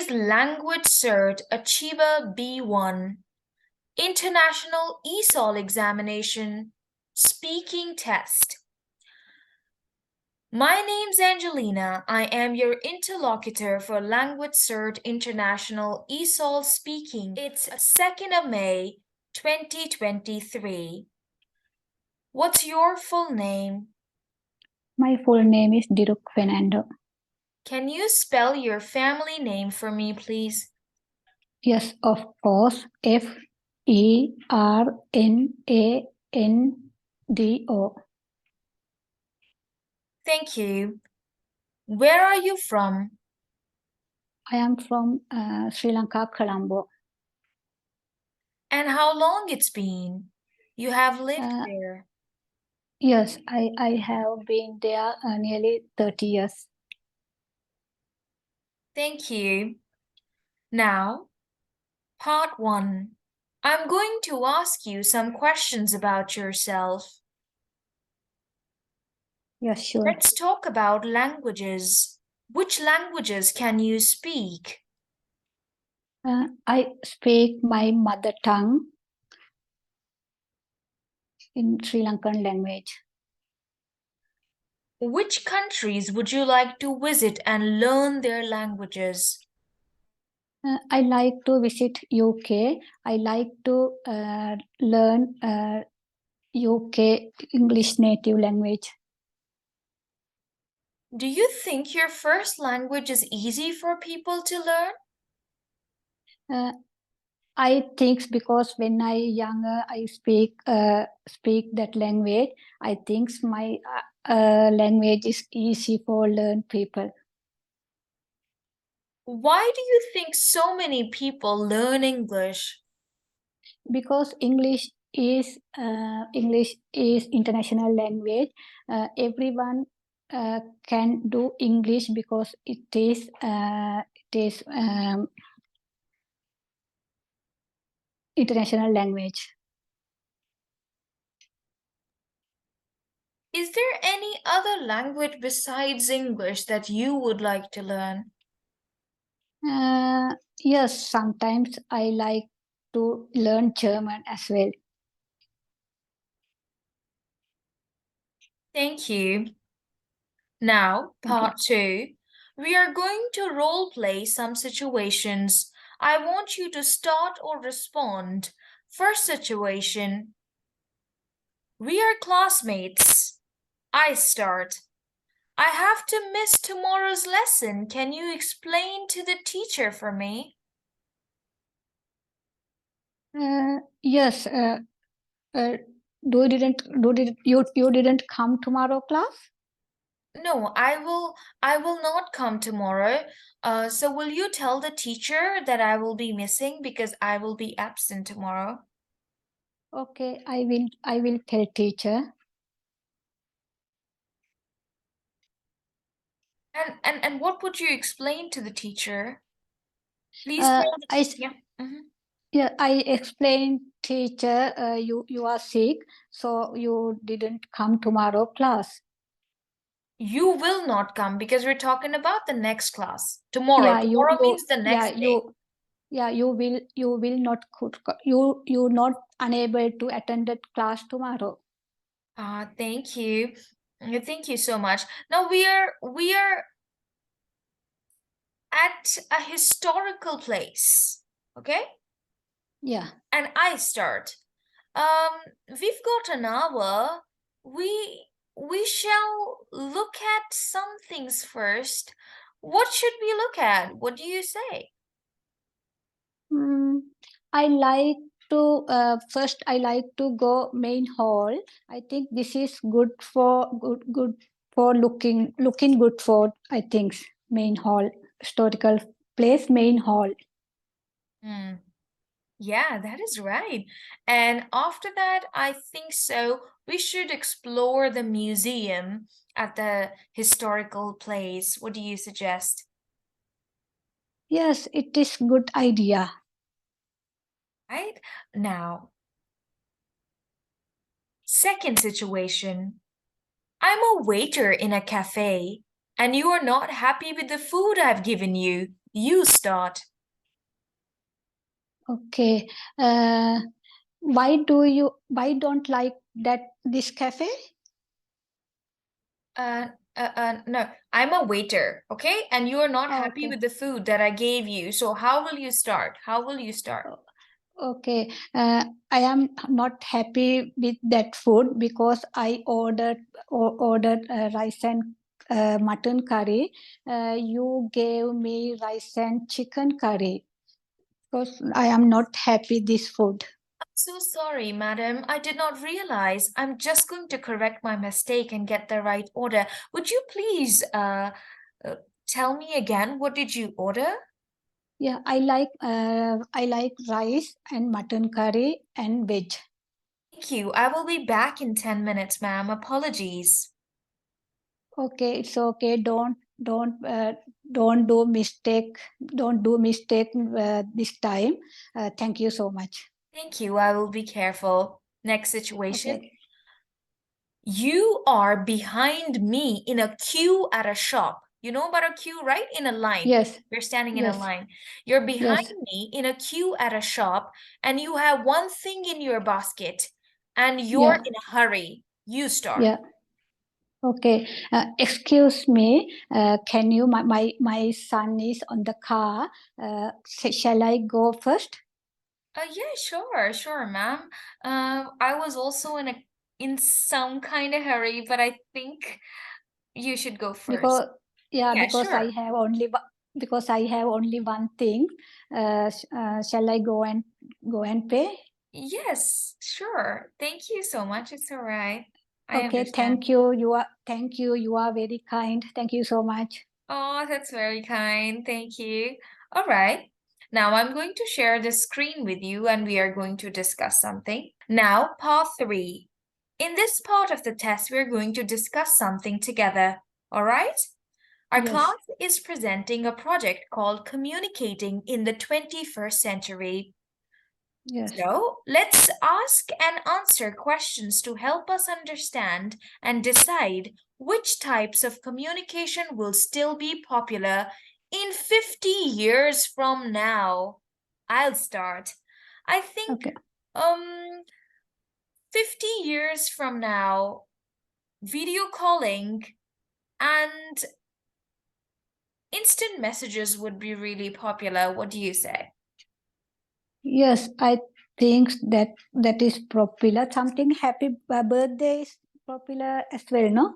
is LanguageCert Achiever B1 International ESOL Examination Speaking Test. My name's Angelina. I am your interlocutor for LanguageCert International ESOL Speaking. It's 2nd of May, 2023. What's your full name? My full name is Diruk Fernando. Can you spell your family name for me, please? Yes, of course. F-E-R-N-A-N-D-O. Thank you. Where are you from? I am from Sri Lanka, Colombo. And how long it's been? You have lived there. Yes, I have been there nearly 30 years. Thank you. Now, part 1. I'm going to ask you some questions about yourself. Yes, sure. Let's talk about languages. Which languages can you speak? I speak my mother tongue in Sri Lankan language. Which countries would you like to visit and learn their languages? I like to visit UK. I like to learn UK English native language. Do you think your first language is easy for people to learn? I think because when I younger, I speak that language. I think my language is easy for learn people. Why do you think so many people learn English? Because English is international language. Everyone can do English because it is international language. Is there any other language besides English that you would like to learn? Yes, sometimes I like to learn German as well. Thank you. Now, part 2. We are going to role play some situations. I want you to start or respond. First situation. We are classmates. I start. I have to miss tomorrow's lesson. Can you explain to the teacher for me? Yes. You didn't come tomorrow class? No, I will not come tomorrow. So will you tell the teacher that I will be missing because I will be absent tomorrow? Okay, I will tell teacher. And what would you explain to the teacher? Please tell the teacher. Yeah, I explained teacher you are sick, so you didn't come tomorrow class. You will not come because we're talking about the next class. Tomorrow. Yeah, Tomorrow means the next day. You will not you not unable to attend that class tomorrow. Thank you. Thank you so much. Now we are at a historical place. Okay? Yeah. And I start. We've got an hour. We shall look at some things first. What should we look at? What do you say? I like to first I like to go main hall. I think this is good for looking good for, I think, main hall, historical place, main hall. Yeah, that is right. And after that, I think so, we should explore the museum at the historical place. What do you suggest? Yes, it is good idea. Right? Now, second situation. I'm a waiter in a cafe, and you are not happy with the food I've given you. You start. Okay. Why don't like this cafe? No, I'm a waiter, okay? And you are not happy Okay. with the food that I gave you. So how will you start? How will you start? Okay. I am not happy with that food because I ordered rice and mutton curry. You gave me rice and chicken curry because I am not happy this food. So sorry, madam. I did not realize. I'm just going to correct my mistake and get the right order. Would you please uh, tell me again, what did you order? Yeah, I like rice and mutton curry and veg. Thank you. I will be back in 10 minutes, ma'am. Apologies. Okay, it's okay. Don't do mistake. Don't do mistake this time. Thank you so much. Thank you. I will be careful. Next situation. Okay. You are behind me in a queue at a shop. You know about a queue, right? In a line. Yes. You're standing in a Yes. line. You're behind Yes. me in a queue at a shop, and you have one thing in your basket, and you're Yeah. in a hurry. You start. Yeah. Okay. Excuse me. Can you? My son is on the car. Shall I go first? Yeah, sure, ma'am. I was also in some kind of hurry, but I think you should go first. Because yeah, Yeah, because I sure. have only because I have only one thing. Shall I go and pay? Yes, sure. Thank you so much. It's all right. I Okay, understand. thank you. You are very kind. Thank you so much. Oh, that's very kind. Thank you. All right. Now I'm going to share the screen with you and we are going to discuss something. Now, part 3. In this part of the test, we're going to discuss something together. All right? Our Yes, class is presenting a project called Communicating in the 21st Century. yes. So let's ask and answer questions to help us understand and decide which types of communication will still be popular in 50 years from now. I'll start. I think Okay. um 50 years from now, video calling and instant messages would be really popular. What do you say? Yes, I think that is popular. Something happy birthday is popular as well, no?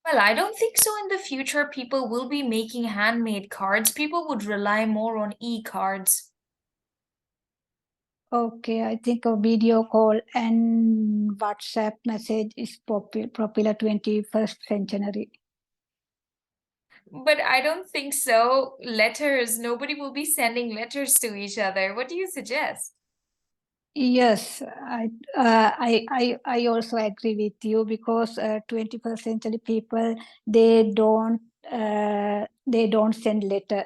Well, I don't think so. In the future, people will be making handmade cards. People would rely more on e-cards. Okay, I think a video call and WhatsApp message is popular 21st century. But I don't think so. Letters, nobody will be sending letters to each other. What do you suggest? Yes, I also agree with you because 21st century people they don't send letter.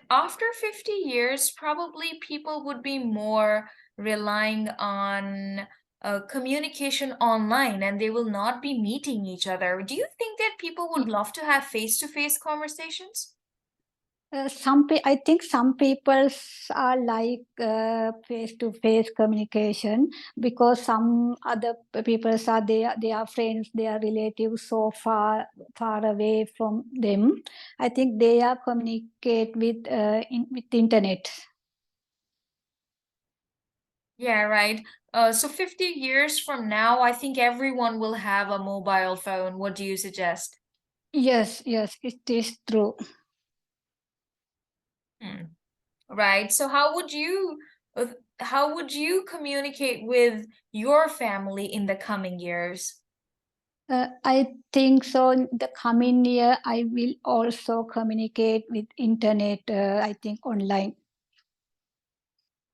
After 50 years, probably people would be more relying on communication online and they will not be meeting each other. Do you think that people would love to have face-to-face conversations? I think some people are like face-to-face communication because some other people are they are friends, they are relatives so far away from them. I think they are communicate with internet. Yeah, right. So 50 years from now, I think everyone will have a mobile phone. What do you suggest? Yes, yes, it is true. Hmm. Right. So how would you communicate with your family in the coming years? I think so. In the coming year, I will also communicate with internet. I think online.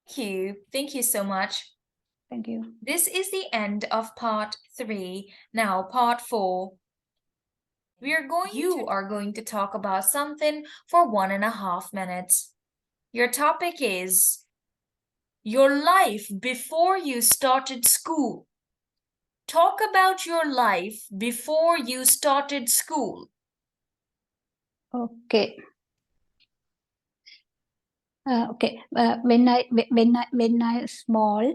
Thank you. Thank you so much. Thank you. This is the end of part 3. Now, part 4. You are going to talk about something for 1.5 minutes. Your topic is your life before you started school. Talk about your life before you started school. Okay. Okay. When I small,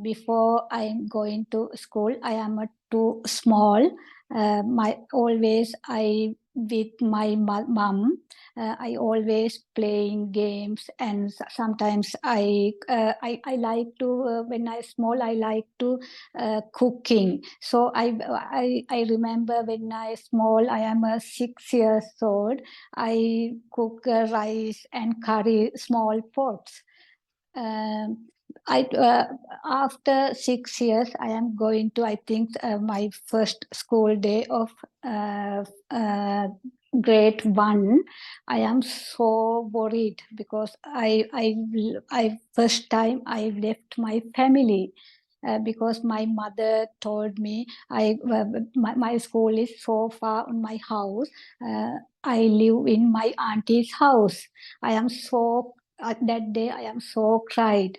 before I'm going to school, I am too small. My always I with my mom. I always playing games, and sometimes I like to when I small I like to cooking. So I remember when I small I am 6 years old. I cook rice and curry small pots. Um, I after 6 years, I am going to. I think my first school day of uh, uh, grade 1. I am so worried because I first time I left my family. Because my mother told me my school is so far on my house. I live in my auntie's house. I am so that day I am so cried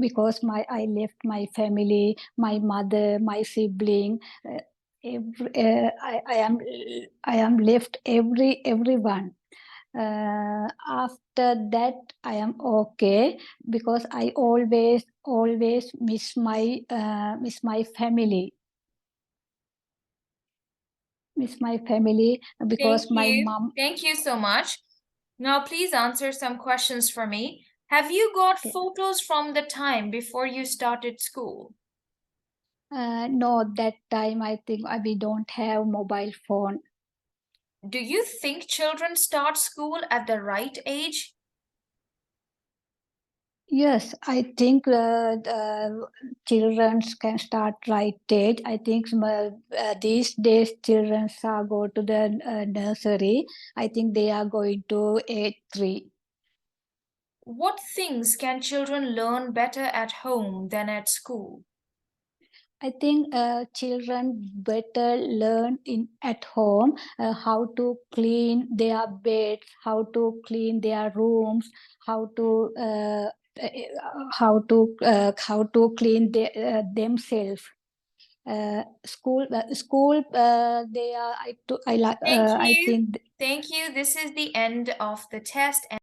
because I left my family, my mother, my sibling. I am left everyone. After that I am okay because I always miss my family Thank because my you. mom. Thank you so much. Now, please answer some questions for me. Have you got photos from the time before you started school? No, that time I think we don't have mobile phone. Do you think children start school at the right age? Yes, I think children can start right age. I think these days children are go to the nursery. I think they are going to 8 3. What things can children learn better at home than at school? I think children better learn in at home how to clean their beds, how to clean their rooms, how to uh, how to clean themselves. School they are I Thank I you. think Thank you. This is the end of the test.